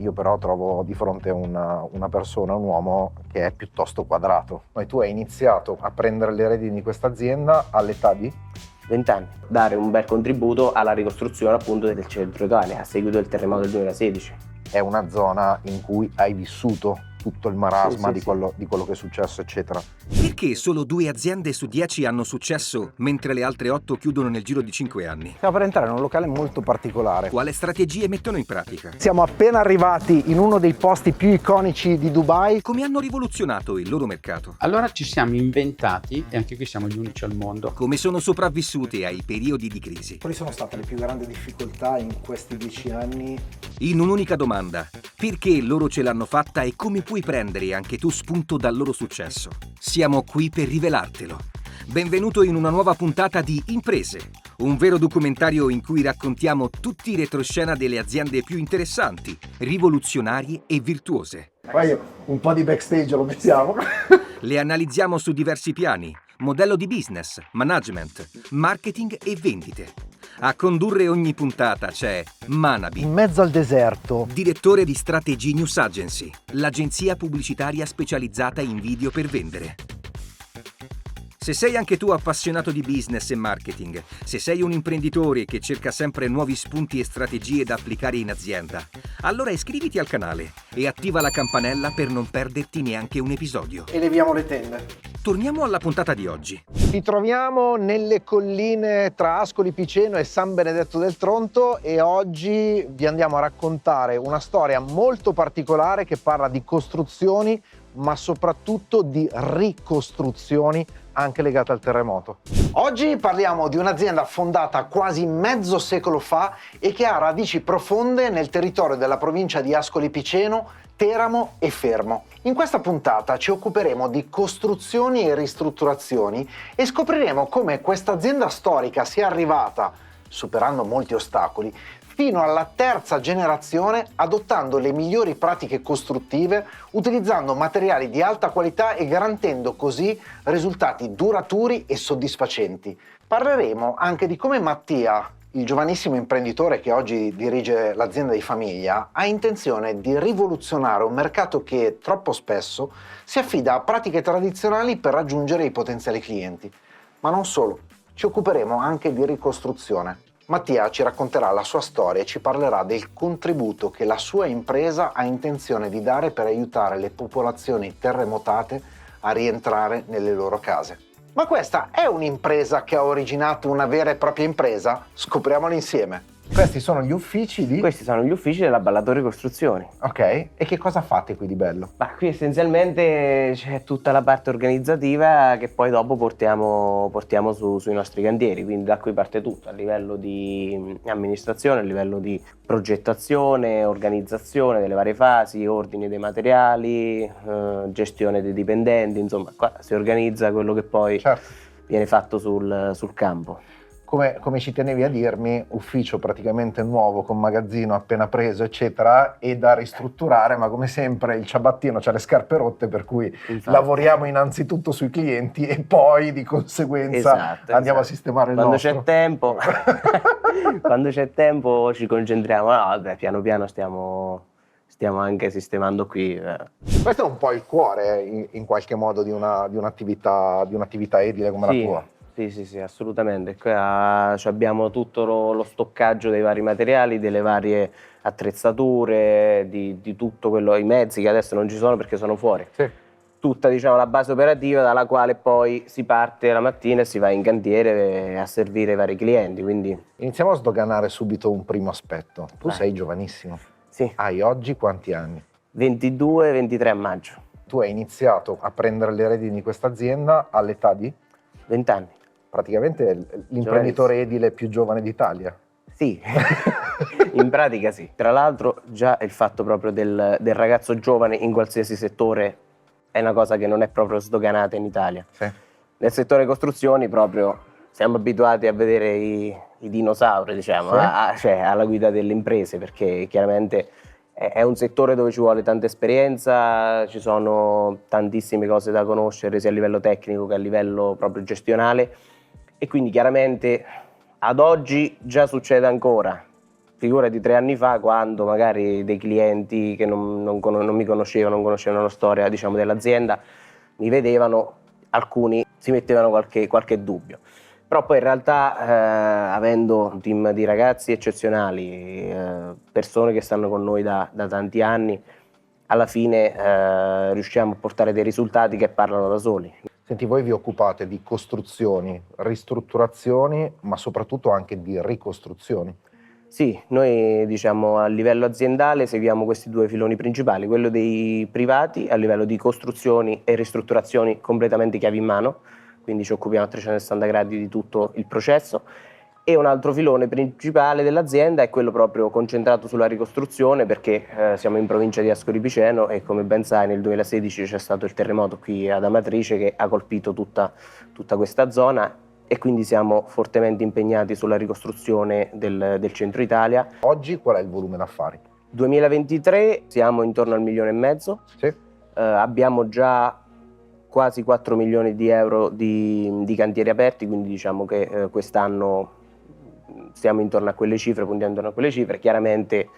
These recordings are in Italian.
io però trovo di fronte una persona, un uomo che è piuttosto quadrato. E tu hai iniziato a prendere le redini di questa azienda all'età di? 20 anni. Dare un bel contributo alla ricostruzione appunto del centro Italia a seguito del terremoto del 2016. È una zona in cui hai vissuto tutto il marasma Sì, di quello che è successo, eccetera. Perché solo 2 aziende su 10 hanno successo, mentre le altre 8 chiudono nel giro di 5 anni? Stiamo per entrare in un locale molto particolare. Quale strategie mettono in pratica? Siamo appena arrivati in uno dei posti più iconici di Dubai. Come hanno rivoluzionato il loro mercato? Allora ci siamo inventati, e anche qui siamo gli unici al mondo, Come sono sopravvissute ai periodi di crisi? Quali sono state le più grandi difficoltà in questi 10 anni? In un'unica domanda: perché loro ce l'hanno fatta e come puoi prendere anche tu spunto dal loro successo? Siamo qui per rivelartelo. Benvenuto in una nuova puntata di Imprese, un vero documentario in cui raccontiamo tutti i retroscena delle aziende più interessanti, rivoluzionarie e virtuose. Poi un po' di backstage lo mettiamo. Le analizziamo su diversi piani: modello di business, management, marketing e vendite. A condurre ogni puntata c'è Manabi, In mezzo al deserto. direttore di Strategy News Agency, l'agenzia pubblicitaria specializzata in video per vendere. Se sei anche tu appassionato di business e marketing, se sei un imprenditore che cerca sempre nuovi spunti e strategie da applicare in azienda, allora iscriviti al canale e attiva la campanella per non perderti neanche un episodio. Eleviamo le tende. Torniamo alla puntata di oggi. Ci troviamo nelle colline tra Ascoli Piceno e San Benedetto del Tronto e oggi vi andiamo a raccontare una storia molto particolare che parla di costruzioni, ma soprattutto di ricostruzioni anche legate al terremoto. Oggi parliamo di un'azienda fondata quasi mezzo secolo fa e che ha radici profonde nel territorio della provincia di Ascoli Piceno, Teramo e Fermo. In questa puntata ci occuperemo di costruzioni e ristrutturazioni e scopriremo come questa azienda storica sia arrivata, superando molti ostacoli, fino alla terza generazione adottando le migliori pratiche costruttive, utilizzando materiali di alta qualità e garantendo così risultati duraturi e soddisfacenti. Parleremo anche di come Mattia, il giovanissimo imprenditore che oggi dirige l'azienda di famiglia, ha intenzione di rivoluzionare un mercato che troppo spesso si affida a pratiche tradizionali per raggiungere i potenziali clienti. Ma non solo, ci occuperemo anche di ricostruzione. Mattia ci racconterà la sua storia e ci parlerà del contributo che la sua impresa ha intenzione di dare per aiutare le popolazioni terremotate a rientrare nelle loro case. Ma questa è un'impresa che ha originato una vera e propria impresa? Scopriamolo insieme. Questi sono gli uffici di? Questi sono gli uffici della Ballatori Costruzioni. Ok, e che cosa fate qui di bello? Ma qui essenzialmente c'è tutta la parte organizzativa che poi dopo portiamo sui nostri cantieri, quindi da qui parte tutto, a livello di amministrazione, a livello di progettazione, organizzazione delle varie fasi, ordini dei materiali, gestione dei dipendenti, insomma qua si organizza quello che poi viene fatto sul campo. Come ci tenevi a dirmi, ufficio praticamente nuovo con magazzino appena preso eccetera e da ristrutturare, ma come sempre il ciabattino c'ha le scarpe rotte, per cui Infatti. lavoriamo innanzitutto sui clienti e poi di conseguenza andiamo a sistemare il quando nostro. c'è tempo quando c'è tempo ci concentriamo. No, vabbè, piano piano stiamo anche sistemando qui. Questo è un po' il cuore in qualche modo di un'attività edile come la tua. Sì, assolutamente. Qui abbiamo tutto lo stoccaggio dei vari materiali, delle varie attrezzature, di tutto quello, i mezzi che adesso non ci sono perché sono fuori. Sì. Tutta, diciamo, la base operativa dalla quale poi si parte la mattina e si va in cantiere a servire i vari clienti. Quindi Iniziamo a sdoganare subito un primo aspetto. Tu Vai. sei giovanissimo. sì, Hai oggi quanti anni? 22-23 a maggio, Tu hai iniziato a prendere le redini di questa azienda all'età di? 20 anni. Praticamente l'imprenditore edile più giovane d'Italia. Sì, in pratica sì. Tra l'altro già il fatto proprio del ragazzo giovane in qualsiasi settore è una cosa che non è proprio sdoganata in Italia. Sì. Nel settore costruzioni proprio siamo abituati a vedere i dinosauri, diciamo, Sì. cioè alla guida delle imprese, perché chiaramente è un settore dove ci vuole tanta esperienza, ci sono tantissime cose da conoscere sia a livello tecnico che a livello proprio gestionale, e quindi chiaramente ad oggi già succede ancora figurati 3 anni fa, quando magari dei clienti che non mi conoscevano, non conoscevano la storia, diciamo, dell'azienda, mi vedevano, alcuni si mettevano qualche dubbio. Però poi in realtà, avendo un team di ragazzi eccezionali, persone che stanno con noi da tanti anni, alla fine riusciamo a portare dei risultati che parlano da soli. Senti, voi vi occupate di costruzioni, ristrutturazioni, ma soprattutto anche di ricostruzioni. Sì, noi diciamo a livello aziendale seguiamo questi 2 filoni principali, quello dei privati a livello di costruzioni e ristrutturazioni completamente chiavi in mano, quindi ci occupiamo a 360 gradi di tutto il processo, e un altro filone principale dell'azienda è quello proprio concentrato sulla ricostruzione, perché siamo in provincia di Ascoli Piceno e, come ben sai, nel 2016 c'è stato il terremoto qui ad Amatrice che ha colpito tutta questa zona, e quindi siamo fortemente impegnati sulla ricostruzione del centro Italia. Oggi qual è il volume d'affari? 2023 siamo intorno al 1,5 milioni. Sì. Abbiamo già quasi 4 milioni di euro di cantieri aperti, quindi diciamo che quest'anno stiamo intorno a quelle cifre, puntiamo intorno a quelle cifre. Chiaramente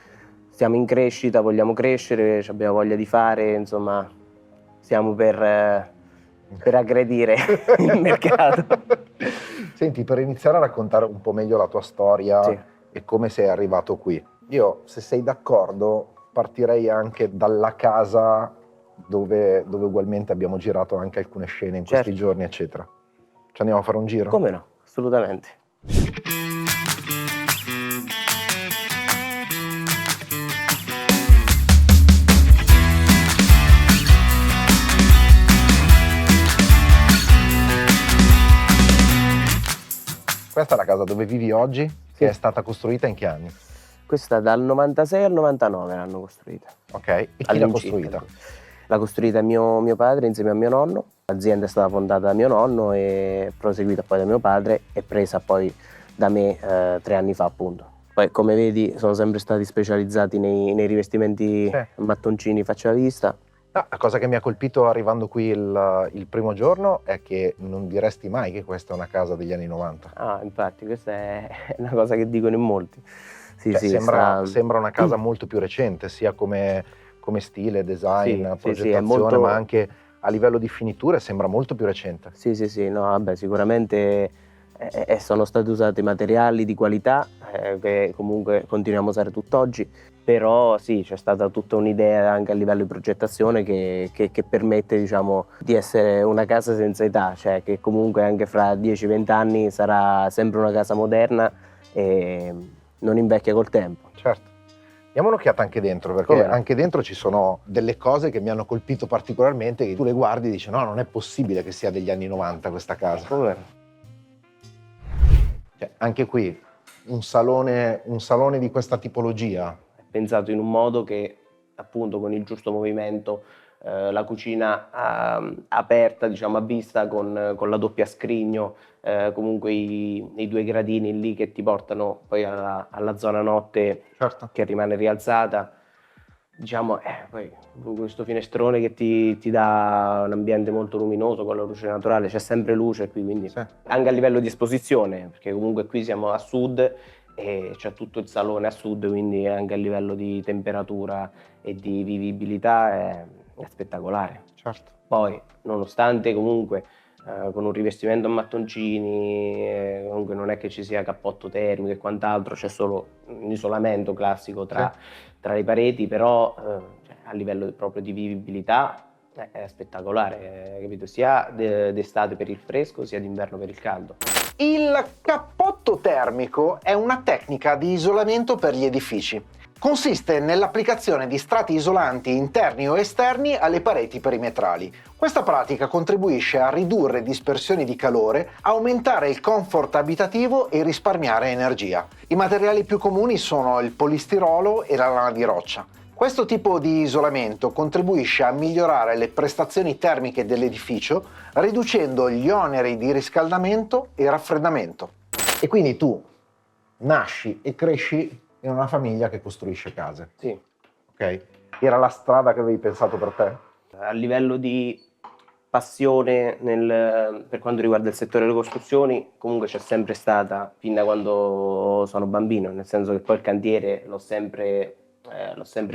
siamo in crescita, vogliamo crescere, abbiamo voglia di fare, insomma, stiamo per aggredire il mercato. Senti, per iniziare a raccontare un po' meglio la tua storia, Sì. E come sei arrivato qui, io, se sei d'accordo, partirei anche dalla casa dove ugualmente abbiamo girato anche alcune scene in questi Certo. giorni, eccetera. Ci andiamo a fare un giro? Come no, assolutamente. Questa è la casa dove vivi oggi, Sì. che è stata costruita in che anni? Questa dal 96 al 99 l'hanno costruita. Ok, e chi l'ha costruita? L'ha costruita mio padre insieme a mio nonno. L'azienda è stata fondata da mio nonno e proseguita poi da mio padre e presa poi da me 3 anni fa, appunto. Poi, come vedi, sono sempre stati specializzati nei rivestimenti Sì. mattoncini faccia vista. No, la cosa che mi ha colpito arrivando qui il primo giorno è che non diresti mai che questa è una casa degli anni 90. Ah, infatti, questa è una cosa che dicono in molti. Sì, Cioè, sì, sembra una casa molto più recente, sia come stile, design, Sì, progettazione, è molto... ma anche a livello di finiture sembra molto più recente. Sì, no, vabbè, sicuramente sono stati usati materiali di qualità che comunque continuiamo a usare tutt'oggi, però sì, c'è stata tutta un'idea anche a livello di progettazione che permette, diciamo, di essere una casa senza età, cioè che comunque anche fra 10-20 anni sarà sempre una casa moderna e non invecchia col tempo. Certo. Diamo un'occhiata anche dentro, perché Come no? anche dentro ci sono delle cose che mi hanno colpito particolarmente, che tu le guardi e dici no, non è possibile che sia degli anni 90 questa casa. Come? Cioè, anche qui un salone di questa tipologia. È pensato in un modo che, appunto, con il giusto movimento, la cucina aperta, diciamo, a vista con la doppia scrigno, comunque i 2 gradini lì che ti portano poi alla zona notte, Certo. che rimane rialzata, diciamo, poi questo finestrone che ti dà un ambiente molto luminoso con la luce naturale, c'è sempre luce qui, quindi Sì. anche a livello di esposizione, perché comunque qui siamo a sud e c'è tutto il salone a sud, quindi anche a livello di temperatura e di vivibilità è spettacolare. Certo. Poi, nonostante comunque con un rivestimento a mattoncini, comunque non è che ci sia cappotto termico e quant'altro, c'è solo un isolamento classico tra le pareti, però cioè, a livello proprio di vivibilità è spettacolare, capito? Sia d'estate per il fresco, sia d'inverno per il caldo. Il cappotto termico è una tecnica di isolamento per gli edifici. Consiste nell'applicazione di strati isolanti interni o esterni alle pareti perimetrali. Questa pratica contribuisce a ridurre dispersioni di calore, aumentare il comfort abitativo e risparmiare energia. I materiali più comuni sono il polistirolo e la lana di roccia. Questo tipo di isolamento contribuisce a migliorare le prestazioni termiche dell'edificio, riducendo gli oneri di riscaldamento e raffreddamento. E quindi tu nasci e cresci in una famiglia che costruisce case. Sì. Ok? Era la strada che avevi pensato per te? A livello di passione per quanto riguarda il settore delle costruzioni comunque c'è sempre stata fin da quando sono bambino, nel senso che poi il cantiere l'ho sempre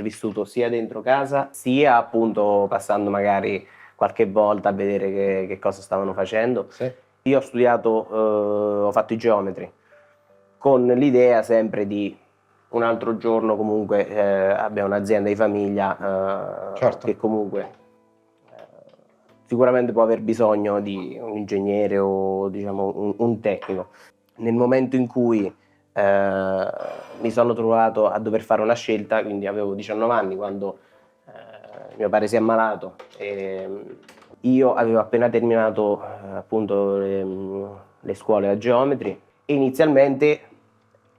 vissuto sia dentro casa, sia appunto passando magari qualche volta a vedere che cosa stavano facendo. Sì. Io ho studiato, ho fatto i geometri, con l'idea sempre di un altro giorno comunque abbiamo un'azienda di famiglia Certo. che comunque sicuramente può aver bisogno di un ingegnere o diciamo un tecnico. Nel momento in cui mi sono trovato a dover fare una scelta, quindi avevo 19 anni quando mio padre si è ammalato e io avevo appena terminato appunto le scuole a geometri e inizialmente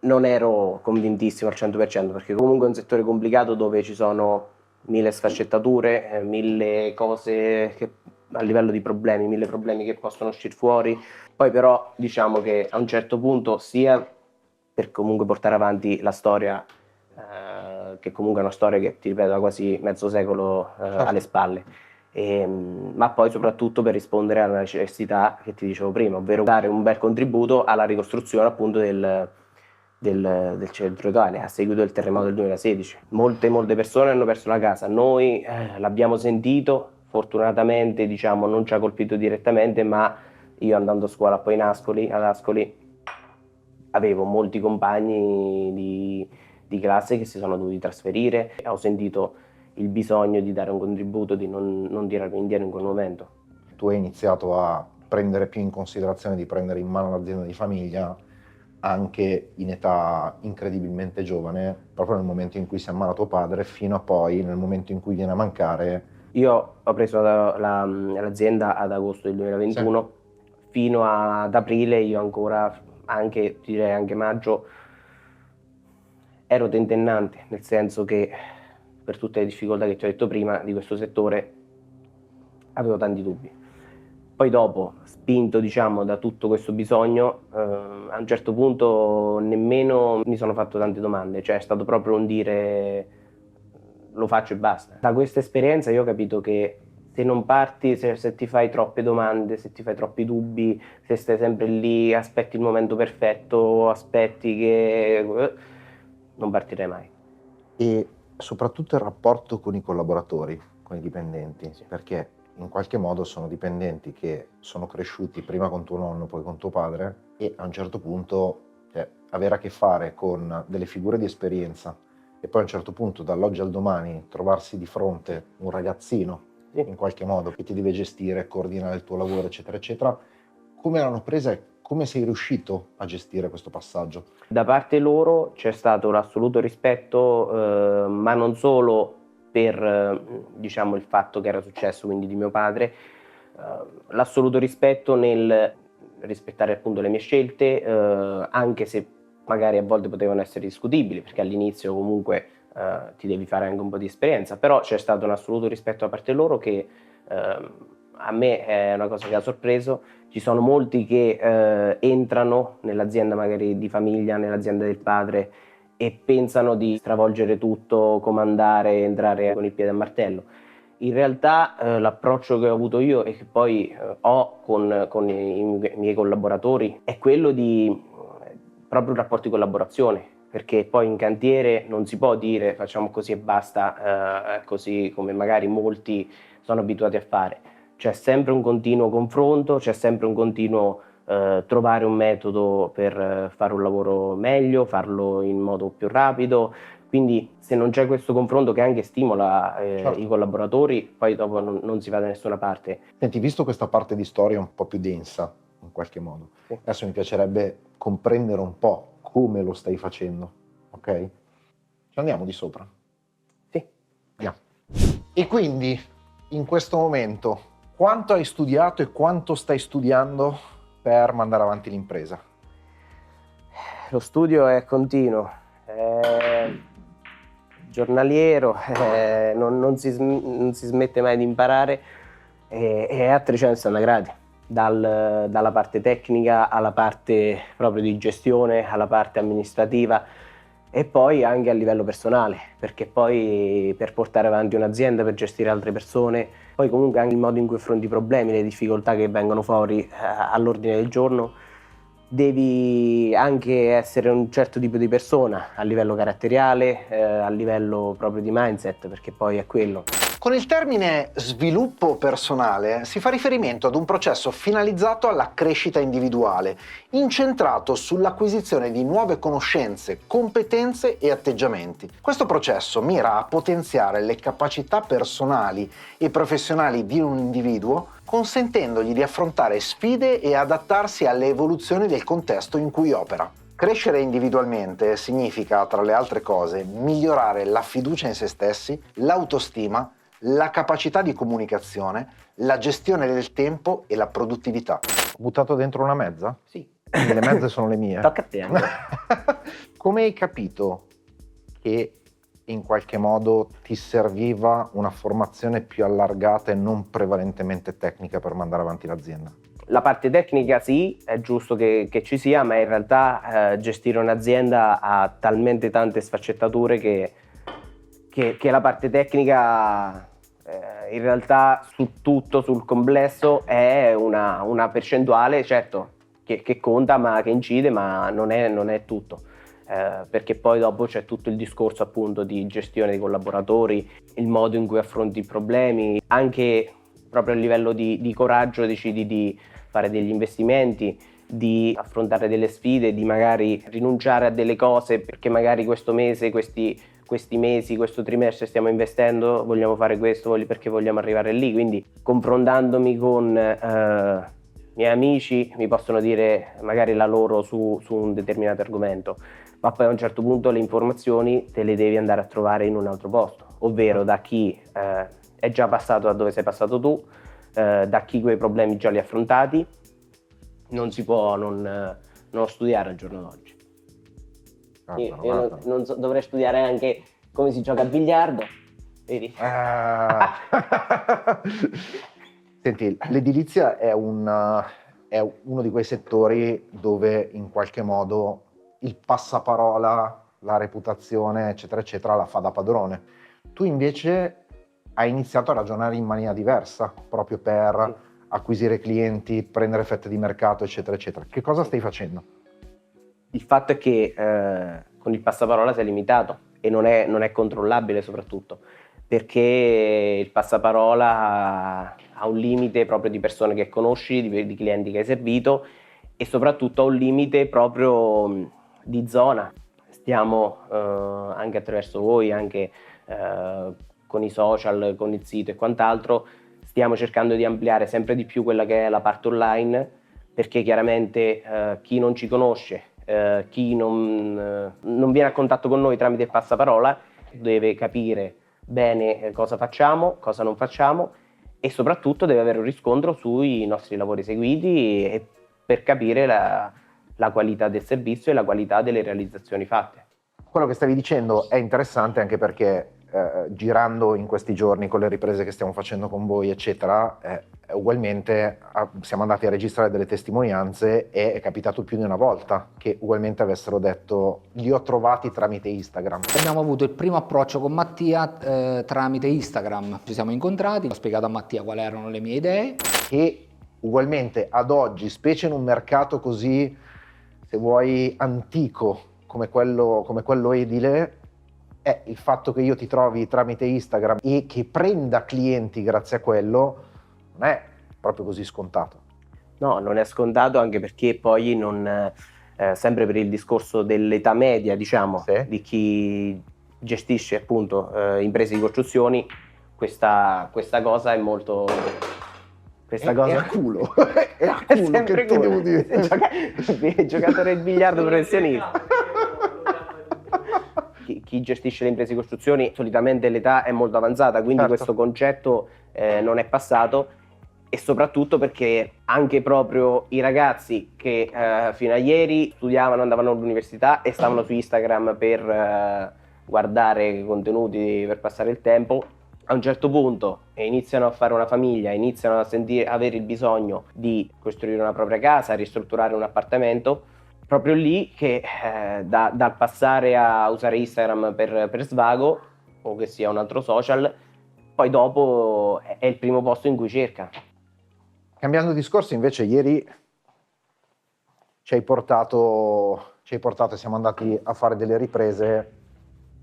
non ero convintissimo al 100% perché comunque è un settore complicato dove ci sono 1000 sfaccettature, 1000 cose che a livello di problemi, 1000 problemi che possono uscire fuori. Poi però diciamo che a un certo punto sia per comunque portare avanti la storia, che comunque è una storia che ti ripeto ha quasi mezzo secolo alle spalle, ma poi soprattutto per rispondere alla necessità che ti dicevo prima, ovvero dare un bel contributo alla ricostruzione appunto del centro Italia a seguito del terremoto del 2016. Molte persone hanno perso la casa, noi l'abbiamo sentito, fortunatamente diciamo non ci ha colpito direttamente, ma io andando a scuola poi ad Ascoli avevo molti compagni di classe che si sono dovuti trasferire e ho sentito il bisogno di dare un contributo, di non tirarmi indietro in quel momento. Tu hai iniziato a prendere più in considerazione di prendere in mano l'azienda di famiglia anche in età incredibilmente giovane, proprio nel momento in cui si ammala tuo padre, fino a poi nel momento in cui viene a mancare. Io ho preso l'azienda ad agosto del 2021, sì. Fino ad aprile io ancora, anche direi anche maggio, ero tentennante, nel senso che per tutte le difficoltà che ti ho detto prima di questo settore avevo tanti dubbi. Poi dopo, spinto diciamo da tutto questo bisogno, a un certo punto nemmeno mi sono fatto tante domande, cioè è stato proprio un dire lo faccio e basta. Da questa esperienza io ho capito che se non parti, se ti fai troppe domande, se ti fai troppi dubbi, se stai sempre lì, aspetti il momento perfetto, aspetti che non partirai mai. E soprattutto il rapporto con i collaboratori, con i dipendenti, sì. Perché in qualche modo sono dipendenti che sono cresciuti prima con tuo nonno, poi con tuo padre e a un certo punto avere a che fare con delle figure di esperienza e poi a un certo punto dall'oggi al domani trovarsi di fronte un ragazzino in qualche modo che ti deve gestire, coordinare il tuo lavoro eccetera eccetera, come l'hanno presa e come sei riuscito a gestire questo passaggio? Da parte loro c'è stato l'assoluto rispetto, ma non solo per diciamo il fatto che era successo, quindi di mio padre, l'assoluto rispetto nel rispettare appunto le mie scelte, anche se magari a volte potevano essere discutibili, perché all'inizio comunque ti devi fare anche un po' di esperienza, però c'è stato un assoluto rispetto da parte loro che a me è una cosa che ha sorpreso. Ci sono molti che entrano nell'azienda magari di famiglia, nell'azienda del padre e pensano di stravolgere tutto, comandare, entrare con il piede a martello. In realtà l'approccio che ho avuto io e che poi ho con i miei collaboratori è quello di proprio un rapporto di collaborazione, perché poi in cantiere non si può dire facciamo così e basta, così come magari molti sono abituati a fare. C'è sempre un continuo confronto, c'è sempre un continuo trovare un metodo per fare un lavoro meglio, farlo in modo più rapido, quindi se non c'è questo confronto che anche stimola certo. I collaboratori, poi dopo non si va da nessuna parte. Senti, visto questa parte di storia un po' più densa, in qualche modo, sì. Adesso mi piacerebbe comprendere un po' come lo stai facendo, ok? Ci andiamo di sopra? Sì. Andiamo. E quindi, in questo momento, quanto hai studiato e quanto stai studiando per mandare avanti l'impresa? Lo studio è continuo, è giornaliero, non si smette mai di imparare, è a 360 gradi, dalla parte tecnica alla parte proprio di gestione, alla parte amministrativa. e poi anche a livello personale, perché poi per portare avanti un'azienda, per gestire altre persone, poi comunque anche il modo in cui affronti i problemi, le difficoltà che vengono fuori all'ordine del giorno, devi anche essere un certo tipo di persona a livello caratteriale, a livello proprio di mindset, perché poi è quello. Con il termine sviluppo personale si fa riferimento ad un processo finalizzato alla crescita individuale, incentrato sull'acquisizione di nuove conoscenze, competenze e atteggiamenti. Questo processo mira a potenziare le capacità personali e professionali di un individuo, consentendogli di affrontare sfide e adattarsi alle evoluzioni del contesto in cui opera. Crescere individualmente significa, tra le altre cose, migliorare la fiducia in se stessi, l'autostima, la capacità di comunicazione, la gestione del tempo e la produttività. Ho buttato dentro una mezza? Sì. Quindi le mezze sono le mie. Tocca a te. Come hai capito che in qualche modo ti serviva una formazione più allargata e non prevalentemente tecnica per mandare avanti l'azienda? La parte tecnica sì, è giusto che ci sia, ma in realtà gestire un'azienda ha talmente tante sfaccettature che la parte tecnica in realtà su tutto, sul complesso, è una percentuale, certo, che conta, ma che incide, ma non è tutto. Perché poi dopo c'è tutto il discorso appunto di gestione dei collaboratori, il modo in cui affronti i problemi, anche proprio a livello di coraggio decidi di fare degli investimenti, di affrontare delle sfide, di magari rinunciare a delle cose perché magari questo mese, questi mesi, questo trimestre stiamo investendo, vogliamo fare questo perché vogliamo arrivare lì. Quindi confrontandomi con miei amici mi possono dire magari la loro su un determinato argomento, ma poi a un certo punto le informazioni te le devi andare a trovare in un altro posto, ovvero da chi è già passato da dove sei passato tu, da chi quei problemi già li ha affrontati. Non si può non studiare al giorno d'oggi. Io non so, dovrei studiare anche come si gioca a biliardo, vedi? Senti, l'edilizia è uno di quei settori dove in qualche modo il passaparola, la reputazione, eccetera, eccetera, la fa da padrone. Tu invece hai iniziato a ragionare in maniera diversa, proprio per acquisire clienti, prendere fette di mercato, eccetera, eccetera. Che cosa stai facendo? Il fatto è che con il passaparola sei limitato e non è controllabile soprattutto, perché il passaparola ha un limite proprio di persone che conosci, di clienti che hai servito, e soprattutto ha un limite proprio di zona. Stiamo anche attraverso voi, anche con i social, con il sito e quant'altro, stiamo cercando di ampliare sempre di più quella che è la parte online, perché chiaramente chi non ci conosce, chi non viene a contatto con noi tramite il passaparola, deve capire bene cosa facciamo, cosa non facciamo, e soprattutto deve avere un riscontro sui nostri lavori eseguiti e per capire la qualità del servizio e la qualità delle realizzazioni fatte. Quello che stavi dicendo è interessante anche perché girando in questi giorni con le riprese che stiamo facendo con voi, eccetera, ugualmente siamo andati a registrare delle testimonianze e è capitato più di una volta che ugualmente avessero detto: li ho trovati tramite Instagram. Abbiamo avuto il primo approccio con Mattia tramite Instagram, ci siamo incontrati, ho spiegato a Mattia quali erano le mie idee. E ugualmente ad oggi, specie in un mercato così, se vuoi, antico come quello edile, è il fatto che io ti trovi tramite Instagram e che prenda clienti grazie a quello non è proprio così scontato. No, non è scontato, anche perché poi non sempre per il discorso dell'età media, diciamo, Sì. di chi gestisce appunto imprese di costruzioni, questa cosa è molto... Questa cosa È a culo, è a culo, sempre che ti devo dire? Giocatore di biliardo professionista. Chi gestisce le imprese di costruzioni solitamente l'età è molto avanzata, quindi Certo. questo concetto non è passato, e soprattutto perché anche proprio i ragazzi che fino a ieri studiavano, andavano all'università e stavano su Instagram per guardare contenuti per passare il tempo, a un certo punto iniziano a fare una famiglia, iniziano a avere il bisogno di costruire una propria casa, ristrutturare un appartamento, proprio lì che dal passare a usare Instagram per svago o che sia un altro social, poi dopo è il primo posto in cui cerca. Cambiando discorso, invece, ieri ci hai portato e siamo andati a fare delle riprese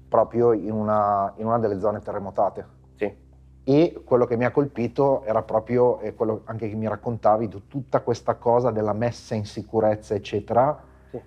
proprio in una delle zone terremotate. Sì. E quello che mi ha colpito era proprio quello anche che mi raccontavi, tutta questa cosa della messa in sicurezza, eccetera. Sì.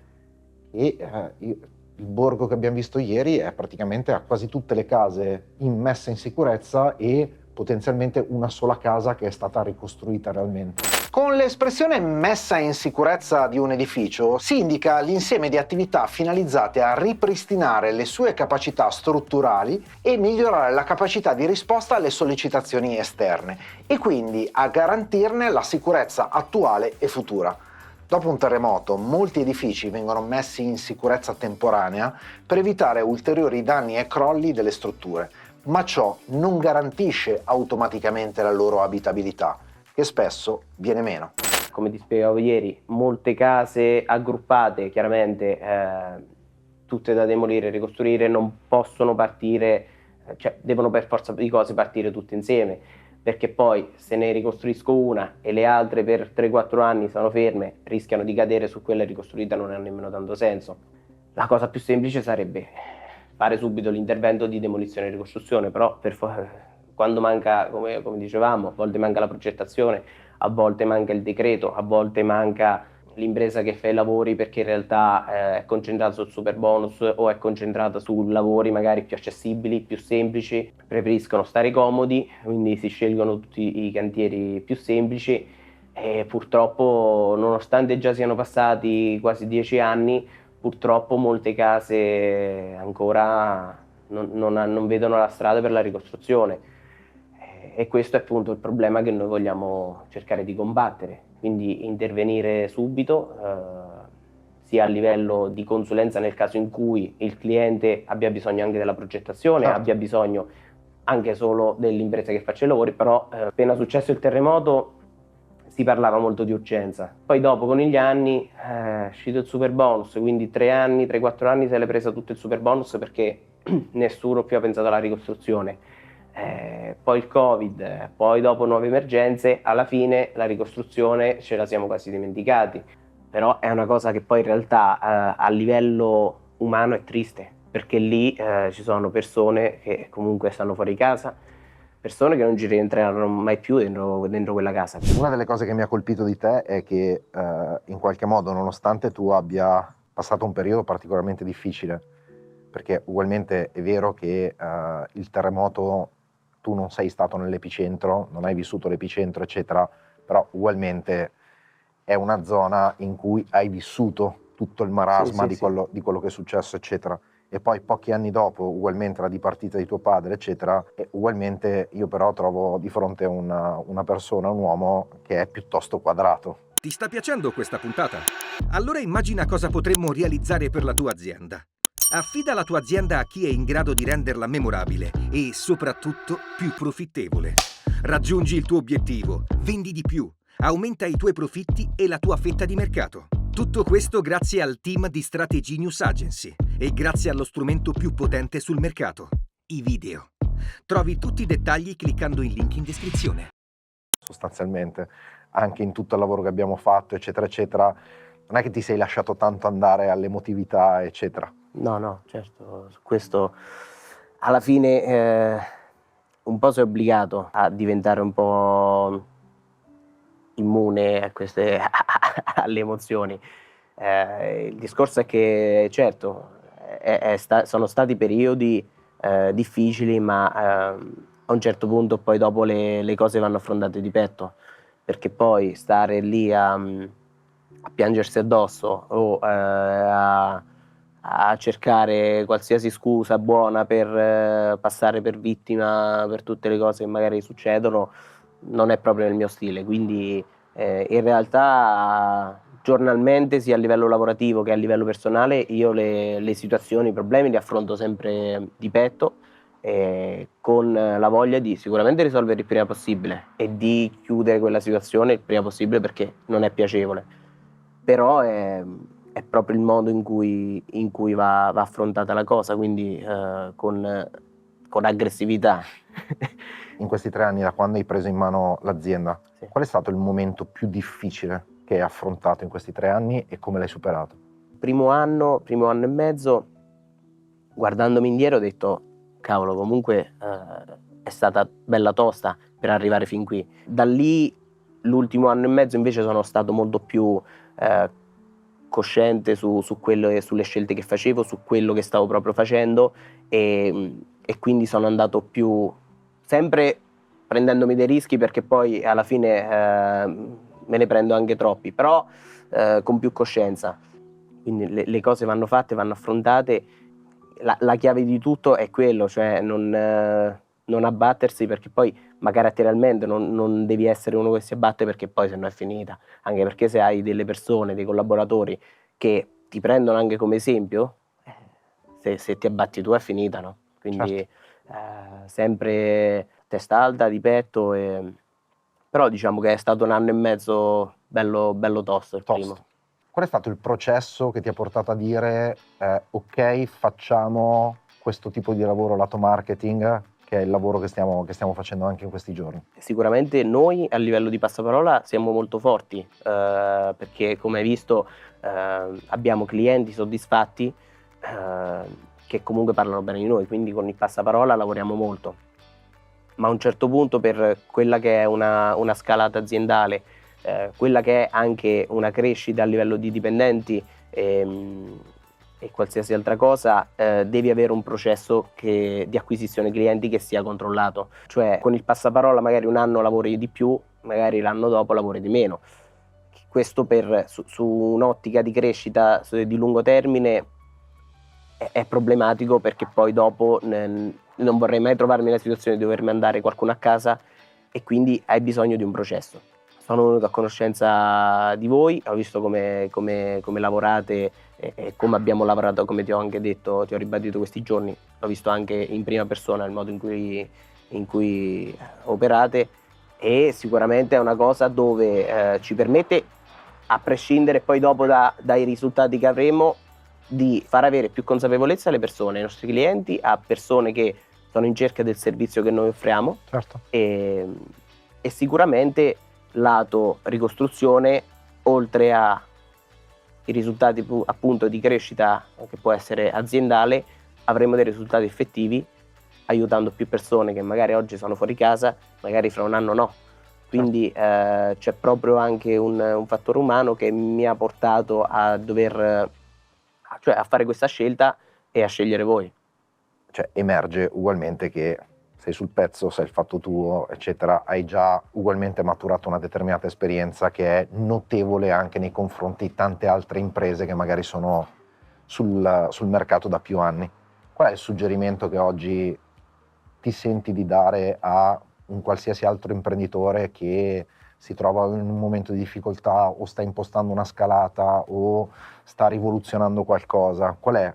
E il borgo che abbiamo visto ieri è praticamente a quasi tutte le case messa in sicurezza e potenzialmente una sola casa che è stata ricostruita realmente. Con l'espressione messa in sicurezza di un edificio si indica l'insieme di attività finalizzate a ripristinare le sue capacità strutturali e migliorare la capacità di risposta alle sollecitazioni esterne e quindi a garantirne la sicurezza attuale e futura. Dopo un terremoto, molti edifici vengono messi in sicurezza temporanea per evitare ulteriori danni e crolli delle strutture, ma ciò non garantisce automaticamente la loro abitabilità, che spesso viene meno. Come ti spiegavo ieri, molte case aggruppate, chiaramente tutte da demolire e ricostruire, non possono partire, cioè devono per forza di cose partire tutte insieme, perché poi se ne ricostruisco una e le altre per 3-4 anni sono ferme, rischiano di cadere su quella ricostruita, non ha nemmeno tanto senso. La cosa più semplice sarebbe fare subito l'intervento di demolizione e ricostruzione, però quando manca, come dicevamo, a volte manca la progettazione, a volte manca il decreto, a volte manca l'impresa che fa i lavori perché in realtà è concentrata sul superbonus o è concentrata su lavori magari più accessibili, più semplici, preferiscono stare comodi, quindi si scelgono tutti i cantieri più semplici e purtroppo, nonostante già siano passati quasi 10 anni, purtroppo molte case ancora non vedono la strada per la ricostruzione. E questo è appunto il problema che noi vogliamo cercare di combattere, quindi intervenire subito, sia a livello di consulenza nel caso in cui il cliente abbia bisogno anche della progettazione, Certo. abbia bisogno anche solo dell'impresa che faccia i lavori, però appena successo il terremoto si parlava molto di urgenza. Poi dopo con gli anni è uscito il superbonus, quindi 3-4 anni se l'è presa tutto il superbonus perché nessuno più ha pensato alla ricostruzione. Poi il Covid, poi dopo nuove emergenze, alla fine la ricostruzione ce la siamo quasi dimenticati. Però è una cosa che poi in realtà a livello umano è triste, perché lì ci sono persone che comunque stanno fuori casa, persone che non ci rientreranno mai più dentro quella casa. Una delle cose che mi ha colpito di te è che in qualche modo, nonostante tu abbia passato un periodo particolarmente difficile, perché ugualmente è vero che il terremoto tu non sei stato nell'epicentro, non hai vissuto l'epicentro, eccetera, però ugualmente è una zona in cui hai vissuto tutto il marasma di quello che è successo, eccetera. E poi pochi anni dopo, ugualmente la dipartita di tuo padre, eccetera, e ugualmente io però trovo di fronte una persona, un uomo che è piuttosto quadrato. Ti sta piacendo questa puntata? Allora immagina cosa potremmo realizzare per la tua azienda. Affida la tua azienda a chi è in grado di renderla memorabile e, soprattutto, più profittevole. Raggiungi il tuo obiettivo, vendi di più, aumenta i tuoi profitti e la tua fetta di mercato. Tutto questo grazie al team di Strategy News Agency e grazie allo strumento più potente sul mercato, i video. Trovi tutti i dettagli cliccando il link in descrizione. Sostanzialmente, anche in tutto il lavoro che abbiamo fatto, eccetera, eccetera, non è che ti sei lasciato tanto andare all'emotività, eccetera. No, certo, su questo alla fine un po' sei obbligato a diventare un po' immune a alle emozioni. Il discorso è che certo sono stati periodi difficili, ma a un certo punto poi dopo le cose vanno affrontate di petto, perché poi stare lì a piangersi addosso o a cercare qualsiasi scusa buona per passare per vittima per tutte le cose che magari succedono non è proprio nel mio stile, quindi in realtà giornalmente sia a livello lavorativo che a livello personale io le situazioni, i problemi li affronto sempre di petto con la voglia di sicuramente risolvere il prima possibile e di chiudere quella situazione il prima possibile perché non è piacevole, però è proprio il modo in cui va affrontata la cosa, quindi con aggressività. In questi 3 anni, da quando hai preso in mano l'azienda, Sì. qual è stato il momento più difficile che hai affrontato in questi 3 anni e come l'hai superato? Primo anno e mezzo, guardandomi indietro ho detto, cavolo, comunque è stata bella tosta per arrivare fin qui. Da lì, l'ultimo anno e mezzo invece sono stato molto più cosciente su quello e sulle scelte che facevo, su quello che stavo proprio facendo e quindi sono andato più, sempre prendendomi dei rischi, perché poi alla fine me ne prendo anche troppi, però con più coscienza. Quindi le cose vanno fatte, vanno affrontate. La chiave di tutto è quello, cioè non abbattersi, perché poi, ma caratterialmente non devi essere uno che si abbatte, perché poi se no è finita. Anche perché se hai delle persone, dei collaboratori che ti prendono anche come esempio, se ti abbatti tu è finita, no? Quindi sempre testa alta, di petto, però diciamo che è stato 1 anno e mezzo bello tosto il primo. Tosto. Qual è stato il processo che ti ha portato a dire ok, facciamo questo tipo di lavoro lato marketing, che è il lavoro che stiamo facendo anche in questi giorni? Sicuramente noi a livello di passaparola siamo molto forti, perché come hai visto abbiamo clienti soddisfatti che comunque parlano bene di noi, quindi con il passaparola lavoriamo molto. Ma a un certo punto, per quella che è una scalata aziendale, quella che è anche una crescita a livello di dipendenti e qualsiasi altra cosa, devi avere un processo di acquisizione clienti che sia controllato. Cioè con il passaparola magari un anno lavori di più, magari l'anno dopo lavori di meno. Questo su un'ottica di crescita di lungo termine è problematico, perché poi dopo non vorrei mai trovarmi nella situazione di dovermi andare qualcuno a casa, e quindi hai bisogno di un processo. Sono venuto a conoscenza di voi, ho visto come lavorate e come abbiamo lavorato, come ti ho anche detto, ti ho ribadito questi giorni, l'ho visto anche in prima persona il modo in cui operate, e sicuramente è una cosa dove ci permette, a prescindere poi dopo dai risultati che avremo, di far avere più consapevolezza alle persone, ai nostri clienti, a persone che sono in cerca del servizio che noi offriamo. Certo. E sicuramente lato ricostruzione, oltre ai risultati appunto di crescita che può essere aziendale, avremo dei risultati effettivi aiutando più persone che magari oggi sono fuori casa, magari fra un anno no. Quindi c'è proprio anche un fattore umano che mi ha portato a dover, cioè a fare questa scelta e a scegliere voi. Cioè emerge ugualmente che sei sul pezzo, sei il fatto tuo, eccetera, hai già ugualmente maturato una determinata esperienza che è notevole anche nei confronti di tante altre imprese che magari sono sul mercato da più anni. Qual è il suggerimento che oggi ti senti di dare a un qualsiasi altro imprenditore che si trova in un momento di difficoltà o sta impostando una scalata o sta rivoluzionando qualcosa? Qual è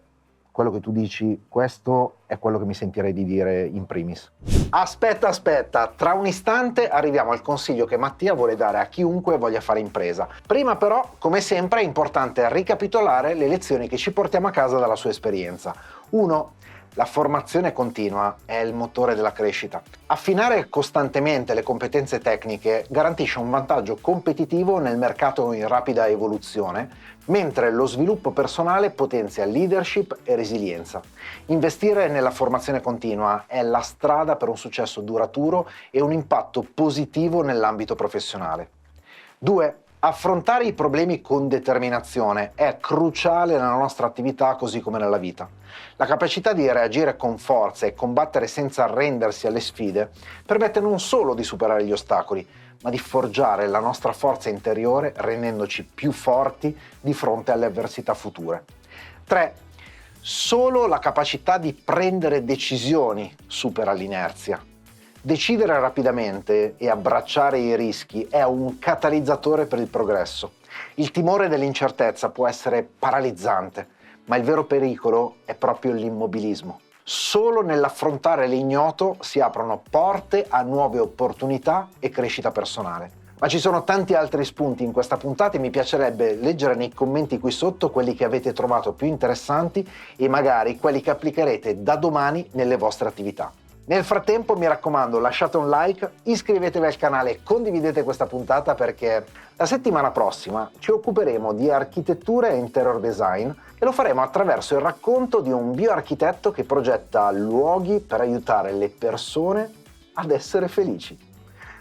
quello che tu dici, questo è quello che mi sentirei di dire in primis? Aspetta, tra un istante arriviamo al consiglio che Mattia vuole dare a chiunque voglia fare impresa. Prima però, come sempre, è importante ricapitolare le lezioni che ci portiamo a casa dalla sua esperienza. 1. La formazione continua è il motore della crescita. Affinare costantemente le competenze tecniche garantisce un vantaggio competitivo nel mercato in rapida evoluzione, mentre lo sviluppo personale potenzia leadership e resilienza. Investire nella formazione continua è la strada per un successo duraturo e un impatto positivo nell'ambito professionale. 2. Affrontare i problemi con determinazione è cruciale nella nostra attività così come nella vita. La capacità di reagire con forza e combattere senza arrendersi alle sfide permette non solo di superare gli ostacoli, ma di forgiare la nostra forza interiore rendendoci più forti di fronte alle avversità future. 3. Solo la capacità di prendere decisioni supera l'inerzia. Decidere rapidamente e abbracciare i rischi è un catalizzatore per il progresso. Il timore dell'incertezza può essere paralizzante, ma il vero pericolo è proprio l'immobilismo. Solo nell'affrontare l'ignoto si aprono porte a nuove opportunità e crescita personale. Ma ci sono tanti altri spunti in questa puntata e mi piacerebbe leggere nei commenti qui sotto quelli che avete trovato più interessanti e magari quelli che applicherete da domani nelle vostre attività. Nel frattempo, mi raccomando, lasciate un like, iscrivetevi al canale e condividete questa puntata, perché la settimana prossima ci occuperemo di architettura e interior design e lo faremo attraverso il racconto di un bioarchitetto che progetta luoghi per aiutare le persone ad essere felici.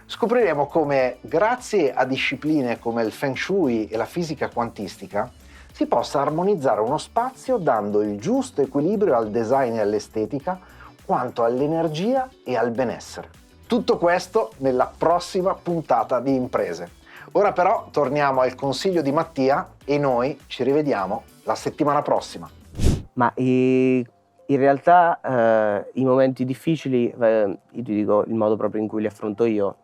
Scopriremo come, grazie a discipline come il Feng Shui e la fisica quantistica, si possa armonizzare uno spazio dando il giusto equilibrio al design e all'estetica, quanto all'energia e al benessere. Tutto questo nella prossima puntata di Imprese. Ora però torniamo al consiglio di Mattia e noi ci rivediamo la settimana prossima. Ma in realtà i momenti difficili, io ti dico il modo proprio in cui li affronto io.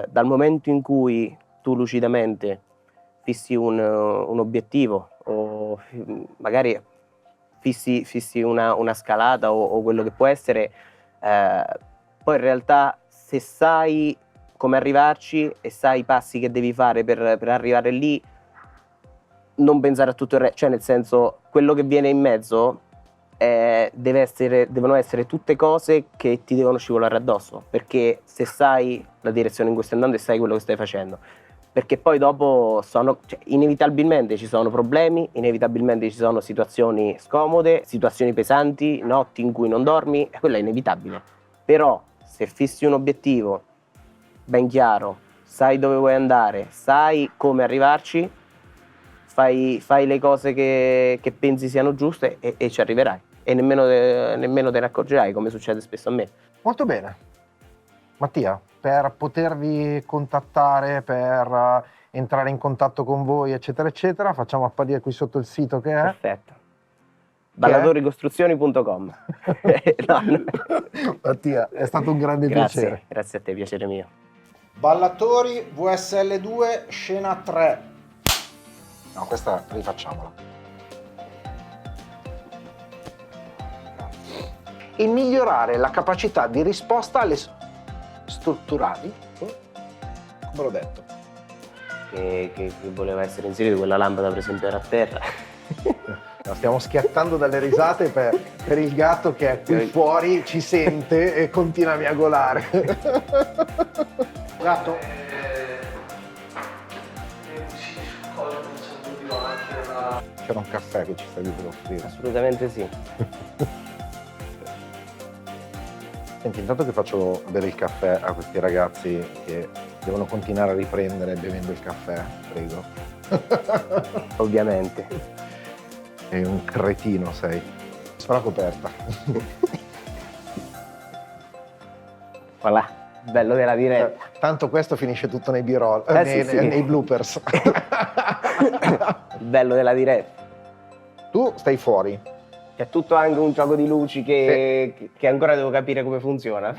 Dal momento in cui tu lucidamente fissi un obiettivo o magari fissi una scalata o quello che può essere, poi in realtà se sai come arrivarci e sai i passi che devi fare per arrivare lì, non pensare a tutto il resto, cioè nel senso, quello che viene in mezzo devono essere tutte cose che ti devono scivolare addosso, perché se sai la direzione in cui stai andando e sai quello che stai facendo, perché poi dopo inevitabilmente ci sono problemi, inevitabilmente ci sono situazioni scomode, situazioni pesanti, notti in cui non dormi, e quello è inevitabile. Però se fissi un obiettivo ben chiaro, sai dove vuoi andare, sai come arrivarci, fai le cose che pensi siano giuste e ci arriverai. E nemmeno te ne accorgerai, come succede spesso a me. Molto bene. Mattia, per potervi contattare, per entrare in contatto con voi, eccetera, eccetera, facciamo apparire qui sotto il sito che è. Perfetto. Ballatoricostruzioni.com. No. Mattia, è stato un grande Grazie, piacere. grazie a te, piacere mio. Ballatori VSL2, scena 3. No, questa rifacciamola. E migliorare la capacità di risposta alle strutturali. Come l'ho detto? Che voleva essere inserito, quella lampada per esempio era a terra. No, stiamo schiattando dalle risate per il gatto che è qui fuori, ci sente e continua a miagolare. Gatto? C'era un caffè che ci stavi per offrire. Assolutamente sì. Senti, intanto che faccio bere il caffè a questi ragazzi che devono continuare a riprendere bevendo il caffè, prego. Ovviamente. Sei un cretino, sei. Sono coperta. Voilà, bello della diretta. Tanto questo finisce tutto nei b-roll, Sì. nei bloopers. Il bello della diretta. Tu stai fuori. È tutto anche un gioco di luci che ancora devo capire come funziona.